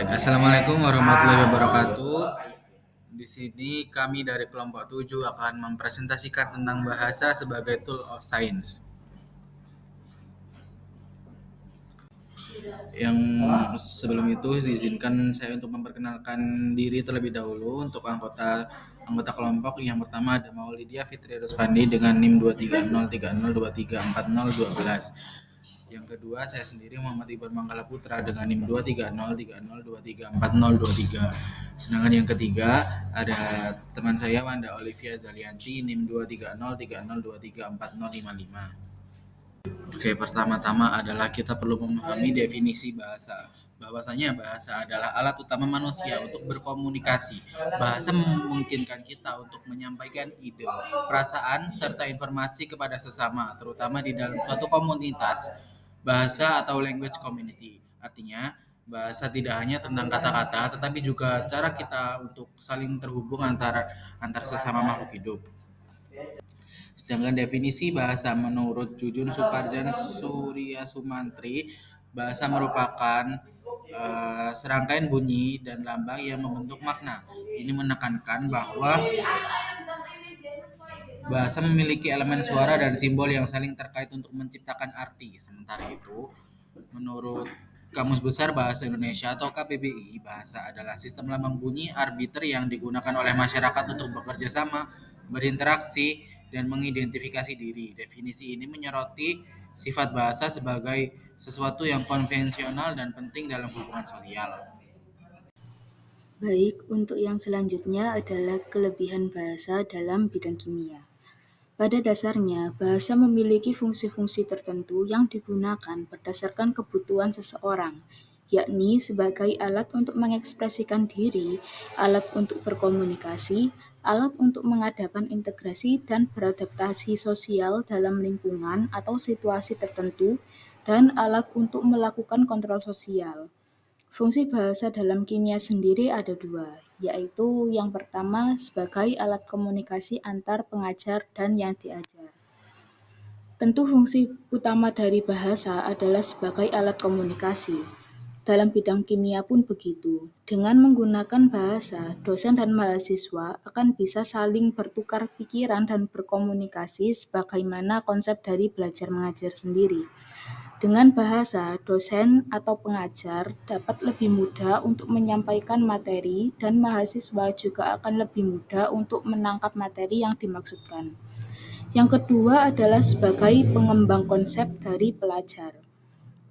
Baik, Assalamualaikum warahmatullahi wabarakatuh. Di sini kami dari kelompok 7 akan mempresentasikan tentang bahasa sebagai tool of science. Yang sebelum itu izinkan saya untuk memperkenalkan diri terlebih dahulu untuk anggota kelompok. Yang pertama ada Maulidia Fitri Rusfandi dengan NIM 23030234012. Yang kedua, saya sendiri Muhammad Iqbal Mangkala Putra dengan NIM 23030234023. Sedangkan yang ketiga ada teman saya Wanda Olivia Zalianti NIM 23030234055. Oke, pertama-tama adalah kita perlu memahami definisi bahasa. Bahwasanya bahasa adalah alat utama manusia untuk berkomunikasi. Bahasa memungkinkan kita untuk menyampaikan ide, perasaan, serta informasi kepada sesama, terutama di dalam suatu komunitas, bahasa atau language community. Artinya, bahasa tidak hanya tentang kata-kata, tetapi juga cara kita untuk saling terhubung antar sesama makhluk hidup. Sedangkan definisi bahasa menurut Jujun Suparjan Surya Sumantri, bahasa merupakan serangkaian bunyi dan lambang yang membentuk makna. Ini menekankan bahwa bahasa memiliki elemen suara dan simbol yang saling terkait untuk menciptakan arti. Sementara itu, menurut Kamus Besar Bahasa Indonesia atau KBBI, bahasa adalah sistem lambang bunyi arbiter yang digunakan oleh masyarakat untuk bekerja sama, berinteraksi, dan mengidentifikasi diri. Definisi ini menyoroti sifat bahasa sebagai sesuatu yang konvensional dan penting dalam hubungan sosial. Baik, untuk yang selanjutnya adalah kelebihan bahasa dalam bidang kimia. Pada dasarnya, bahasa memiliki fungsi-fungsi tertentu yang digunakan berdasarkan kebutuhan seseorang, yakni sebagai alat untuk mengekspresikan diri, alat untuk berkomunikasi, alat untuk mengadakan integrasi dan beradaptasi sosial dalam lingkungan atau situasi tertentu, dan alat untuk melakukan kontrol sosial. Fungsi bahasa dalam kimia sendiri ada dua, yaitu yang pertama sebagai alat komunikasi antar pengajar dan yang diajar. Tentu fungsi utama dari bahasa adalah sebagai alat komunikasi. Dalam bidang kimia pun begitu. Dengan menggunakan bahasa, dosen dan mahasiswa akan bisa saling bertukar pikiran dan berkomunikasi sebagaimana konsep dari belajar mengajar sendiri. Dengan bahasa, dosen atau pengajar dapat lebih mudah untuk menyampaikan materi dan mahasiswa juga akan lebih mudah untuk menangkap materi yang dimaksudkan. Yang kedua adalah sebagai pengembang konsep dari pelajar.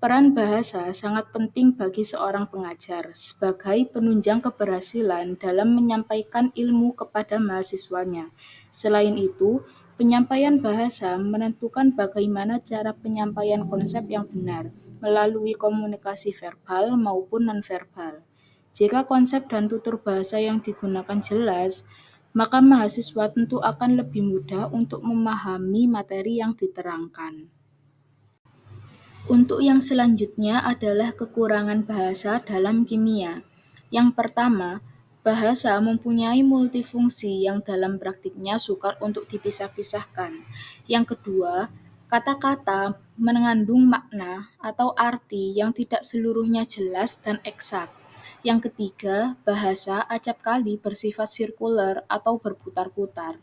Peran bahasa sangat penting bagi seorang pengajar sebagai penunjang keberhasilan dalam menyampaikan ilmu kepada mahasiswanya. Selain itu, penyampaian bahasa menentukan bagaimana cara penyampaian konsep yang benar melalui komunikasi verbal maupun nonverbal. Jika konsep dan tutur bahasa yang digunakan jelas, maka mahasiswa tentu akan lebih mudah untuk memahami materi yang diterangkan. Untuk yang selanjutnya adalah kekurangan bahasa dalam kimia. Yang pertama, bahasa mempunyai multifungsi yang dalam praktiknya sukar untuk dipisah-pisahkan. Yang kedua, kata-kata mengandung makna atau arti yang tidak seluruhnya jelas dan eksak. Yang ketiga, bahasa acap kali bersifat sirkuler atau berputar-putar.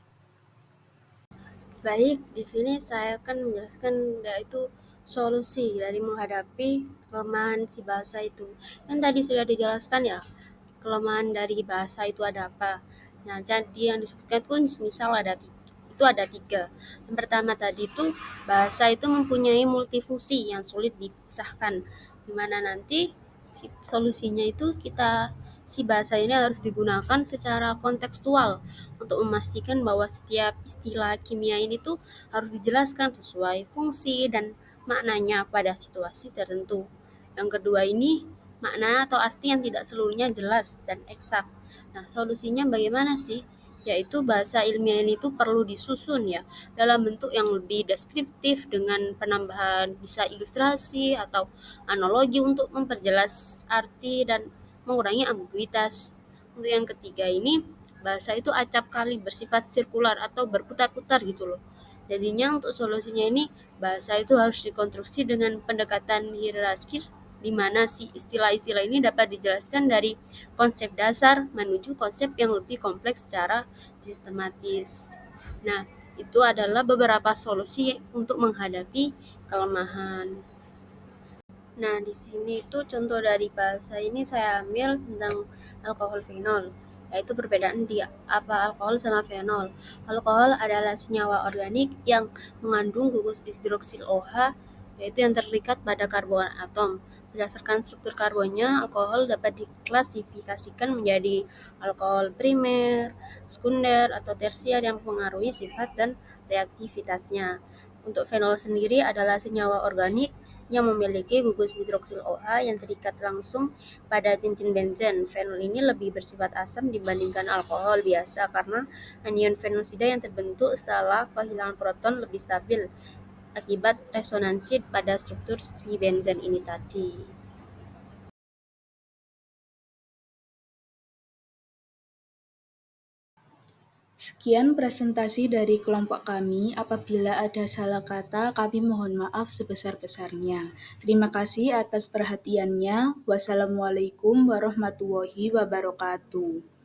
Baik, di sini saya akan menjelaskan yaitu solusi dari menghadapi kelemahan si bahasa itu. Kan tadi sudah dijelaskan ya, kelemahan dari bahasa itu ada apa. Nah, jadi yang disebutkan pun misal itu ada tiga. Yang pertama tadi itu bahasa itu mempunyai multifungsi yang sulit dipisahkan, di mana nanti solusinya itu si bahasa ini harus digunakan secara kontekstual untuk memastikan bahwa setiap istilah kimia ini tuh harus dijelaskan sesuai fungsi dan maknanya pada situasi tertentu. Yang kedua ini makna atau arti yang tidak seluruhnya jelas dan eksak. Nah, solusinya bagaimana sih? Yaitu bahasa ilmiah ini tuh perlu disusun ya dalam bentuk yang lebih deskriptif dengan penambahan bisa ilustrasi atau analogi untuk memperjelas arti dan mengurangi ambiguitas. Untuk yang ketiga ini, bahasa itu acap kali bersifat sirkular atau berputar-putar gitu loh. Jadinya untuk solusinya ini, bahasa itu harus dikonstruksi dengan pendekatan hierarkis di mana si istilah-istilah ini dapat dijelaskan dari konsep dasar menuju konsep yang lebih kompleks secara sistematis. Nah, itu adalah beberapa solusi untuk menghadapi kelemahan. Nah, di sini itu contoh dari bahasa ini saya ambil tentang alkohol fenol, yaitu perbedaan di apa alkohol sama fenol. Alkohol adalah senyawa organik yang mengandung gugus hidroksil OH, yaitu yang terikat pada karbon atom. Berdasarkan struktur karbonnya, alkohol dapat diklasifikasikan menjadi alkohol primer, sekunder, atau tersier yang mempengaruhi sifat dan reaktivitasnya. Untuk fenol sendiri adalah senyawa organik yang memiliki gugus hidroksil OH yang terikat langsung pada tintin benzen. Fenol ini lebih bersifat asam dibandingkan alkohol biasa karena anion fenosida yang terbentuk setelah kehilangan proton lebih stabil akibat resonansi pada struktur si benzen ini tadi. Sekian presentasi dari kelompok kami. Apabila ada salah kata, kami mohon maaf sebesar-besarnya. Terima kasih atas perhatiannya. Wassalamualaikum warahmatullahi wabarakatuh.